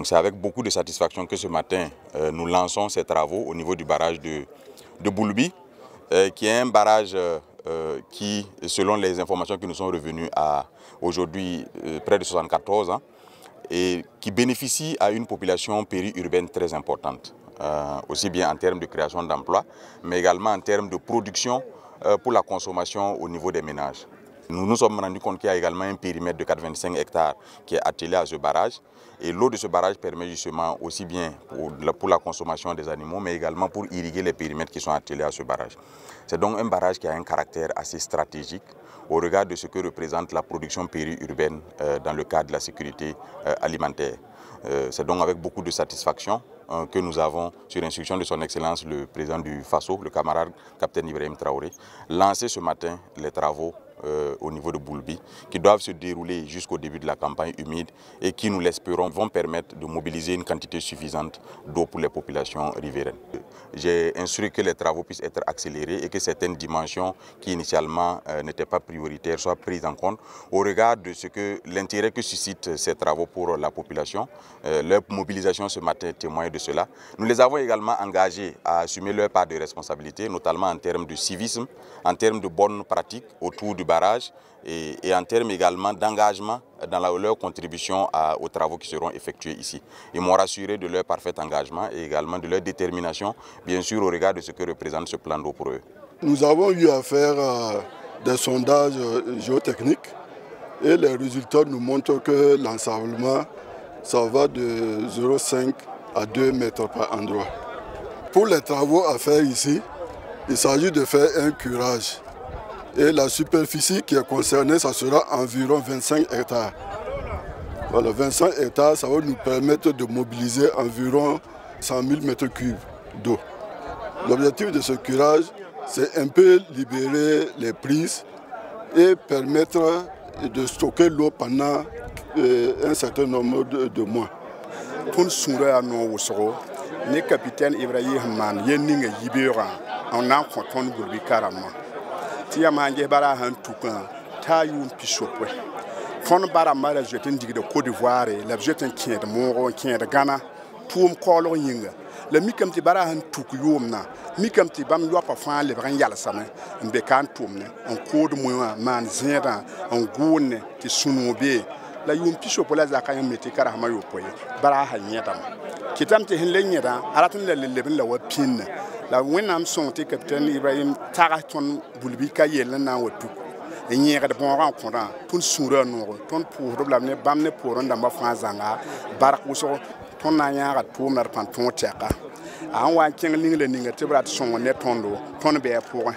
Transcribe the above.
c'est avec beaucoup de satisfaction que ce matin, nous lançons ces travaux au niveau du barrage de Boulbi, qui est un barrage qui, selon les informations qui nous sont revenues à aujourd'hui près de 74 ans, et qui bénéficie à une population périurbaine très importante, aussi bien en termes de création d'emplois, mais également en termes de production pour la consommation au niveau des ménages. Nous nous sommes rendus compte qu'il y a également un périmètre de 85 hectares qui est attelé à ce barrage. Et l'eau de ce barrage permet justement aussi bien pour la consommation des animaux, mais également pour irriguer les périmètres qui sont attelés à ce barrage. C'est donc un barrage qui a un caractère assez stratégique au regard de ce que représente la production périurbaine dans le cadre de la sécurité alimentaire. C'est donc avec beaucoup de satisfaction que nous avons, sur instruction de son Excellence le président du FASO, le camarade capitaine Ibrahim Traoré, lancé ce matin les travaux au niveau de Boulbi, qui doivent se dérouler jusqu'au début de la campagne humide et qui, nous l'espérons, vont permettre de mobiliser une quantité suffisante d'eau pour les populations riveraines. J'ai instruit que les travaux puissent être accélérés et que certaines dimensions qui initialement n'étaient pas prioritaires soient prises en compte au regard de l'intérêt que suscitent ces travaux pour la population. Leur mobilisation ce matin témoigne de cela. Nous les avons également engagés à assumer leur part de responsabilité, notamment en termes de civisme, en termes de bonnes pratiques autour du barrage et en termes également d'engagement dans leur contribution aux travaux qui seront effectués ici. Ils m'ont rassuré de leur parfait engagement et également de leur détermination, bien sûr au regard de ce que représente ce plan d'eau pour eux. Nous avons eu à faire des sondages géotechniques et les résultats nous montrent que l'ensablement, ça va de 0,5 à 2 mètres par endroit. Pour les travaux à faire ici, il s'agit de faire un curage. Et la superficie qui est concernée, ça sera environ 25 hectares. Voilà, 25 hectares, ça va nous permettre de mobiliser environ 100 000 mètres cubes d'eau. L'objectif de ce curage, c'est un peu libérer les prises et permettre de stocker l'eau pendant un certain nombre de mois. Pour sourire le capitaine Ibrahim Man, on a content de carrément. Tia mange bara han tukan ta yum pisopwe fon bara mara jetin dig de Côte d'Ivoire la jetin kien de Moro kien de Ghana tuum kolo yinga le mikam ti bara han tuk yumna mikam ti bam yopa fan le bran yal same mbe kan tumne on code moya man zera on gune ti sunube la yum pisopwe la zakaya meti kara ma yopoye bara ha nyedam kitam ti hin le nyeda aratun le lebin la wa pin la wenam son te capitaine Ibrahim Taraton Boulbi ka yelen na watu nyere de bon rencontre pour sourire no ton pour blâmer bamne pour on damba franzanga barak wuso ton na nyara pour mer panton teka an wa king ling le ninga te brat son ne tondo ton be pour